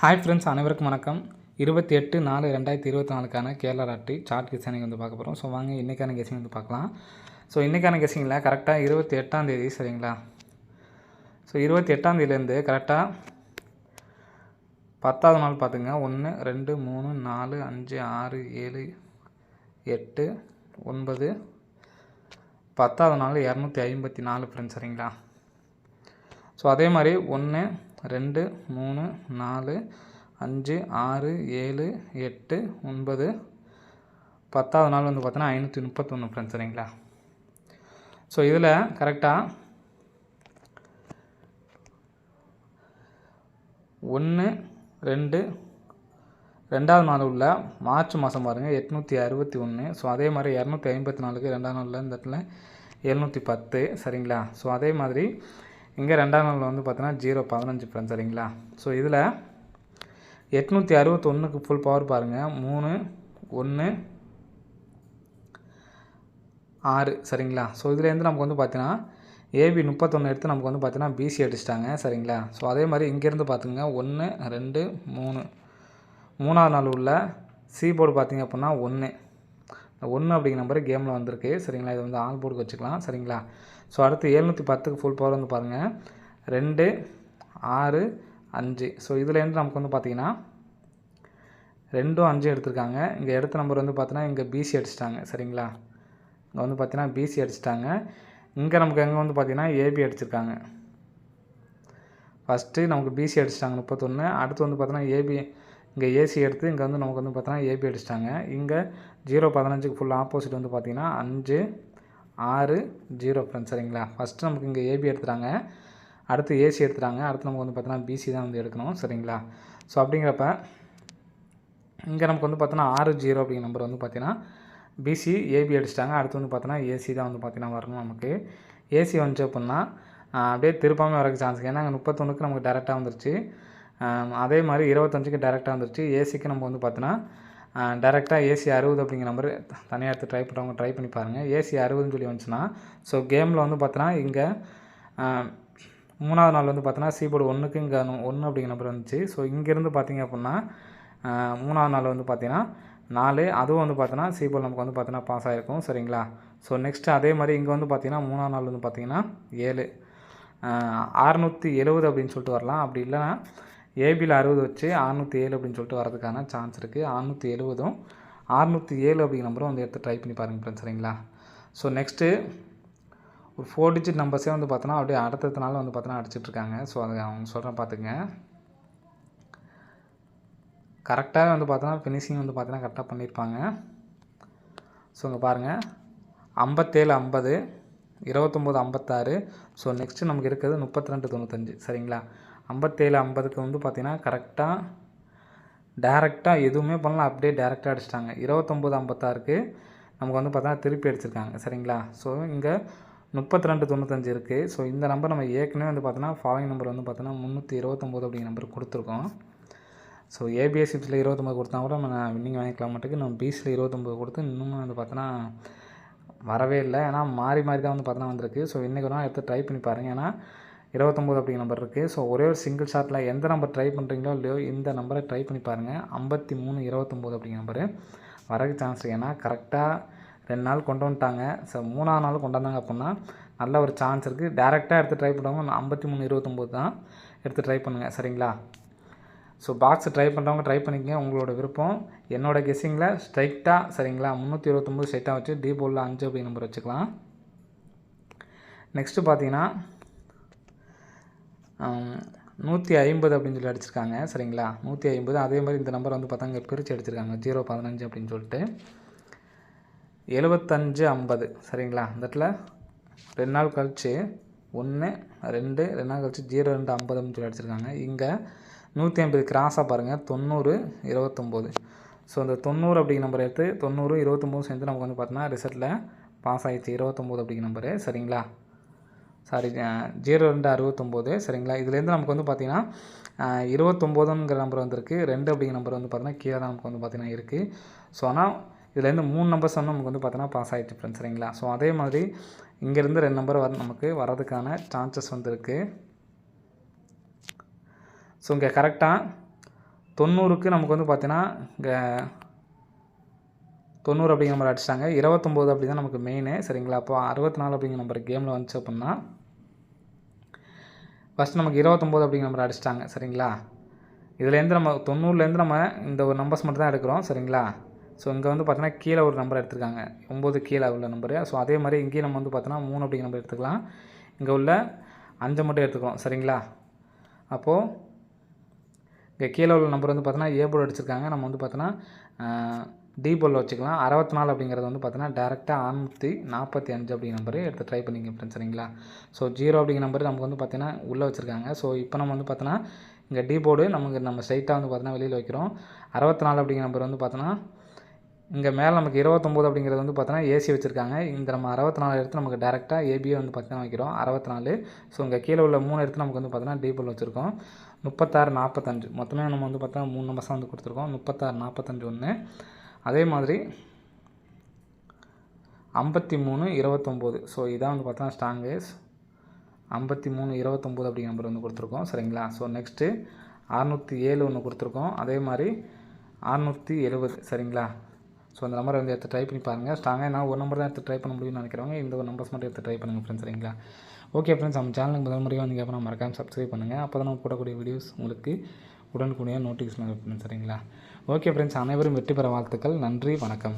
Hi friends, அனைவருக்கும் வணக்கம். 28/4/2024க்கான Kerala lottery chart guessing வந்து பார்க்க போகிறோம். ஸோ வாங்க இன்றைக்கான கெஸிங் வந்து பார்க்கலாம். ஸோ இன்றைக்கான கெஸிங்கில் கரெக்டாக 28ஆம் தேதி சரிங்களா. ஸோ 28ஆம் தேதியிலேருந்து கரெக்டாக 10வது நாள் பார்த்துங்க. 1 2 3 4 5 6 7 8 9 10வது நாள் 254 ஃப்ரெண்ட்ஸ் சரிங்களா. ஸோ அதே மாதிரி 1 2 3 4 5 6 7 8 9 10வது நாள் வந்து பார்த்தோன்னா 531 ஃப்ரெண்ட்ஸ் சரிங்களா. ஸோ இதில் கரெக்டாக 1 2 2வது நாள் உள்ள மார்ச் மாதம் பாருங்கள் 861. ஸோ அதே மாதிரி 254க்கு 2வது நாளில் இந்த இடத்துல 710 சரிங்களா. ஸோ அதே மாதிரி இங்கே 2வது நாளில் வந்து பார்த்தோன்னா 015 ஃப்ரெண்ட்ஸ் சரிங்களா. ஸோ இதில் 861க்கு ஃபுல் பவர் பாருங்கள் 3 1 6 சரிங்களா. ஸோ இதுலேருந்து நமக்கு வந்து பார்த்தீங்கன்னா ஏபி 31 எடுத்து நமக்கு வந்து பார்த்தீங்கன்னா பிசி அடிச்சிட்டாங்க சரிங்களா. ஸோ அதே மாதிரி இங்கேருந்து பார்த்துங்க 1 2 3 3வது நாள் உள்ள சி போர்டு பார்த்திங்க அப்படின்னா 1 அப்படிங்கிற நம்பர் கேமில் வந்திருக்கு சரிங்களா. இது வந்து ஆல் போர்டுக்கு வச்சுக்கலாம் சரிங்களா. ஸோ அடுத்து 710க்கு ஃபுல் பவர் வந்து பாருங்கள் 2 6 5. ஸோ இதுலேருந்து நமக்கு வந்து பார்த்திங்கன்னா 2 5 எடுத்திருக்காங்க. இங்கே எடுத்த நம்பர் வந்து பார்த்தீங்கன்னா இங்கே பிசி அடிச்சிட்டாங்க சரிங்களா. இங்கே வந்து பார்த்தீங்கன்னா பிசி அடிச்சிட்டாங்க. இங்கே நமக்கு எங்கே வந்து பார்த்திங்கன்னா ஏபி அடிச்சிருக்காங்க. ஃபஸ்ட்டு நமக்கு பிசி அடிச்சிட்டாங்க 31. அடுத்து வந்து பார்த்தீங்கன்னா ஏபி இங்கே ஏசி எடுத்து இங்கே வந்து நமக்கு வந்து பார்த்தோன்னா ஏபி அடிச்சிட்டாங்க. இங்கே 015க்கு ஃபுல் ஆப்போசிட் வந்து பார்த்திங்கன்னா 5 6 0 ஃப்ரெண்ட்ஸ் சரிங்களா. ஃபஸ்ட்டு நமக்கு இங்கே ஏபி எடுத்துட்டாங்க, அடுத்து ஏசி எடுத்துட்டாங்க, அடுத்து நமக்கு வந்து பார்த்தோன்னா பிசி தான் வந்து எடுக்கணும் சரிங்களா. ஸோ அப்படிங்கிறப்ப இங்கே நமக்கு வந்து பார்த்தோன்னா 6 0 அப்படிங்கிற நம்பர் வந்து பார்த்திங்கன்னா பிசி ஏபி அடிச்சிட்டாங்க. அடுத்து வந்து பார்த்தோன்னா ஏசி தான் வந்து பார்த்திங்கன்னா வரணும். நமக்கு ஏசி வந்துச்சு அப்படின்னா அப்படியே திருப்பாமல் வரக்கு சான்ஸ். ஏன்னா அங்கே 31க்கு நமக்கு டேரெக்டாக வந்துருச்சு. அதே மாதிரி 25க்கு டேரெக்டாக வந்துருச்சு. ஏசிக்கு நம்ம வந்து பார்த்தோன்னா டேரெக்டாக ஏசி 60 அப்படிங்கிற நம்பர் தனியாக எடுத்து ட்ரை பண்ணுறவங்க ட்ரை பண்ணி பாருங்கள். ஏசி 60ன்னு சொல்லி வந்துச்சுன்னா ஸோ கேமில் வந்து பார்த்தோன்னா இங்கே 3வது நாள் வந்து பார்த்தோன்னா சீபோர்டு 1க்கு இங்கே 1 அப்படிங்கிற நம்பர் வந்துச்சு. ஸோ இங்கேருந்து பார்த்திங்க அப்படின்னா 3வது நாள் வந்து பார்த்திங்கன்னா 4 அதுவும் வந்து பார்த்தோன்னா சீபோர்டு நமக்கு வந்து பார்த்தோன்னா பாஸ் ஆகிருக்கும் சரிங்களா. ஸோ நெக்ஸ்ட்டு அதே மாதிரி இங்கே வந்து பார்த்திங்கன்னா 3வது நாள் வந்து பார்த்திங்கன்னா 7 670 அப்படின்னு சொல்லிட்டு வரலாம். அப்படி இல்லைனா ஏபியில் 60 வச்சு 607 அப்படின்னு சொல்லிட்டு வரதுக்கான சான்ஸ் இருக்குது. 670ம் 607 அப்படிங்கிற நம்பரும் வந்து எடுத்து ட்ரை பண்ணி பாருங்கள் ஃப்ரெண்ட்ஸ் சரிங்களா. ஸோ நெக்ஸ்ட்டு ஒரு 4 டிஜிட் நம்பர்ஸே வந்து பார்த்தோன்னா அப்படியே அடுத்த நாள் வந்து பார்த்தோன்னா அடிச்சிட்ருக்காங்க. ஸோ அதை அவங்க சொல்கிறேன் பார்த்துங்க. கரெக்டாக வந்து பார்த்தோன்னா ஃபினிஷிங் வந்து பார்த்தோன்னா கரெக்டாக பண்ணியிருப்பாங்க. ஸோ இங்கே பாருங்கள் 57 50 29 56. ஸோ நெக்ஸ்ட்டு நமக்கு இருக்கிறது 32 95 சரிங்களா. 57 50க்கு வந்து பார்த்திங்கன்னா கரெக்டாக டேரெக்டாக எதுவுமே பண்ணலாம், அப்படியே டேரெக்டாக அடிச்சிட்டாங்க. 29 56க்கு நமக்கு வந்து பார்த்தா திருப்பி அடிச்சிருக்காங்க சரிங்களா. ஸோ இங்கே 32 95 இருக்குது. ஸோ இந்த நம்பர் நம்ம ஏற்கனவே வந்து பார்த்தோன்னா ஃபாலோயிங் நம்பர் வந்து பார்த்தோன்னா 329 அப்படிங்கிற நம்பர் கொடுத்துருக்கோம். ஸோ ஏபிஎஸ்சிப்ஸில் 29 கொடுத்தா கூட நம்ம வின்னிங் வாங்கிக்கலாம். மட்டுக்கு நம்ம பிசியில் 29 கொடுத்து இன்னும் வந்து பார்த்தோன்னா வரவே இல்லை. ஏன்னா மாறி தான் வந்து பார்த்தோன்னா வந்திருக்கு. ஸோ இன்றைக்கி ஒரு நாள் எடுத்து ட்ரை பண்ணி பாருங்கள். ஏன்னா 29 அப்படிங்கிற நம்பர் இருக்குது. ஸோ ஒரே ஒரு சிங்கிள் ஷாட்டில் எந்த நம்பர் ட்ரை பண்ணுறீங்களோ இல்லையோ இந்த நம்பரை ட்ரை பண்ணி பாருங்கள். 53 29 அப்படிங்கிற நம்பரு வரக்கு சான்ஸ் இருக்குது. ஏன்னா கரெக்டாக 2 நாள் கொண்டு வந்துட்டாங்க. ஸோ 3வது நாள் கொண்டு வந்தாங்க அப்படின்னா நல்ல ஒரு சான்ஸ் இருக்குது. டேரெக்டாக எடுத்து ட்ரை பண்ணுறவங்க 53 29 தான் எடுத்து ட்ரை பண்ணுங்கள் சரிங்களா. ஸோ பாக்ஸ் ட்ரை பண்ணுறவங்க ட்ரை பண்ணிக்கங்க, உங்களோட விருப்பம். என்னோடய கெஸ்ஸிங்கில் ஸ்ட்ரைட்டாக சரிங்களா 329 ஸ்ட்ரைட்டாக வச்சு டி போலில் 5 அப்படிங்கிற நம்பர் வச்சுக்கலாம். நெக்ஸ்ட்டு பார்த்தீங்கன்னா 150 அப்படின்னு சொல்லி அடிச்சிருக்காங்க சரிங்களா. 150 அதே மாதிரி இந்த நம்பர் வந்து பார்த்தா இங்கே பிரித்து அடிச்சிருக்காங்க 015 அப்படின்னு சொல்லிட்டு 75 50 சரிங்களா. இந்த இடத்துல 2 நாள் கழிச்சு 1 2 நாள் கழிச்சு 02 50 அப்படின்னு சொல்லி அடிச்சிருக்காங்க. இங்கே 150 கிராஸாக பாருங்கள் 90 29. ஸோ அந்த 90 அப்படிங்கிற நம்பர் எடுத்து 90 29 சேர்ந்து நமக்கு வந்து பார்த்தோன்னா ரிசல்ட்டில் பாஸ் ஆகிடுச்சு 29 அப்படிங்கிற நம்பரு சரிங்களா. சாரி 02 69 சரிங்களா. இதுலேருந்து நமக்கு வந்து பார்த்திங்கன்னா 29ங்கிற நம்பர் வந்திருக்கு. 2 அப்படிங்கிற நம்பர் வந்து பார்த்தீங்கன்னா கீழே தான் நமக்கு வந்து பார்த்திங்கன்னா இருக்குது. ஸோ ஆனால் இதுலேருந்து 3 நம்பர்ஸ் வந்து நமக்கு வந்து பார்த்தோன்னா பாஸ் ஆகிடுச்சு ஃப்ரெண்ட்ஸ் சரிங்களா. ஸோ அதே மாதிரி இங்கேருந்து 2 நம்பர் நமக்கு வரதுக்கான சான்சஸ் வந்துருக்கு. ஸோ இங்கே கரெக்டாக 90க்கு நமக்கு வந்து பார்த்தீங்கன்னா இங்கே 90 அப்படிங்கிற நம்பர் அடிச்சிட்டாங்க. 29 அப்படி தான் நமக்கு மெயினு சரிங்களா. அப்போ 64 அப்படிங்கிற நம்பர் கேமில் வந்துச்சு அப்படின்னா ஃபஸ்ட்டு நமக்கு 29 அப்படிங்கிற நம்பர் அடிச்சிட்டாங்க சரிங்களா. இதுலேருந்து நம்ம 90லேருந்து நம்ம இந்த ஒரு நம்பர்ஸ் மட்டும் தான் எடுக்கிறோம் சரிங்களா. ஸோ இங்கே வந்து பார்த்தீங்கன்னா கீழே ஒரு நம்பர் எடுத்துருக்காங்க 9 கீழே உள்ள நம்பரு. ஸோ அதே மாதிரி இங்கேயும் நம்ம வந்து பார்த்தோன்னா 3 அப்படிங்கிற நம்பர் எடுத்துக்கலாம். இங்கே உள்ள 5 மட்டும் எடுத்துக்கலாம் சரிங்களா. அப்போது இங்கே கீழே உள்ள நம்பர் வந்து பார்த்தோன்னா ஏ போர்டு அடிச்சிருக்காங்க. நம்ம வந்து பார்த்தோன்னா டி போர்டில் வச்சுக்கலாம். 64 அப்படிங்கிறது வந்து பார்த்தோன்னா டேரெக்டாக 645 அப்படிங்கிற நம்பரு எடுத்து ட்ரை பண்ணிங்க ஃப்ரெண்ட்ஸ் சரிங்களா. ஸோ 0 அப்படிங்கிற நம்பர் நமக்கு வந்து பார்த்தீங்கன்னா உள்ளே வச்சுருக்காங்க. ஸோ இப்போ நம்ம வந்து பார்த்தோன்னா இங்கே டி போர்டு நம்ம ஸ்ட்ரைட்டாக வந்து பார்த்தோன்னா வெளியில் வைக்கிறோம். 64 அப்படிங்கிற நம்பர் வந்து பார்த்தோன்னா இங்கே மேலே நமக்கு 29 அப்படிங்கிறது வந்து பார்த்தோன்னா ஏசி வச்சுருக்காங்க. இந்த நம்ம 64 எடுத்து நமக்கு டேரெக்டாக ஏபியே வந்து பார்த்தீங்கன்னா வைக்கிறோம் 64. ஸோ இங்கே கீழே உள்ள 3 எடுத்து நமக்கு வந்து பார்த்தோன்னா டி போர்டில் வச்சுருக்கோம். 36 45 மொத்தமே நம்ம வந்து பார்த்தா 3 நம்பர்ஸாக வந்து கொடுத்துருக்கோம். 36 45 1. அதே மாதிரி 53 29. ஸோ இதான் வந்து பார்த்தோன்னா ஸ்ட்ராங் வேஸ் 53 29 அப்படிங்கிற நம்பர் வந்து கொடுத்துருக்கோம் சரிங்களா. ஸோ நெக்ஸ்ட்டு 607 ஒன்று கொடுத்துருக்கோம். அதே மாதிரி 670 சரிங்களா. ஸோ அந்த நம்பரை வந்து எடுத்து ட்ரை பண்ணி பாருங்கள். ஸ்ட்ராங்காக நான் ஒரு நம்பர் தான் எடுத்து ட்ரை பண்ண முடியும்னு நினைக்கிறவங்க இந்த ஒரு நம்பர்ஸ் மட்டும் எடுத்து ட்ரை பண்ணுங்கள் ஃப்ரெண்ட்ஸ் சரிங்களா. ஓகே ஃப்ரெண்ட்ஸ், நம்ம சேனலுக்கு முதல் முறையாக வந்து அப்புறம் மறக்காமல் சப்ஸ்கிரைப் பண்ணுங்கள். அப்போ தான் நம்ம போடக்கூடிய வீடியோஸ் உங்களுக்கு உடனுக்குடைய நோட்டிஃபிகேஷன் இருக்கும் சரிங்களா. ஓகே ஃப்ரெண்ட்ஸ், அனைவரும் வெற்றி பெற வாழ்த்துக்கள். நன்றி, வணக்கம்.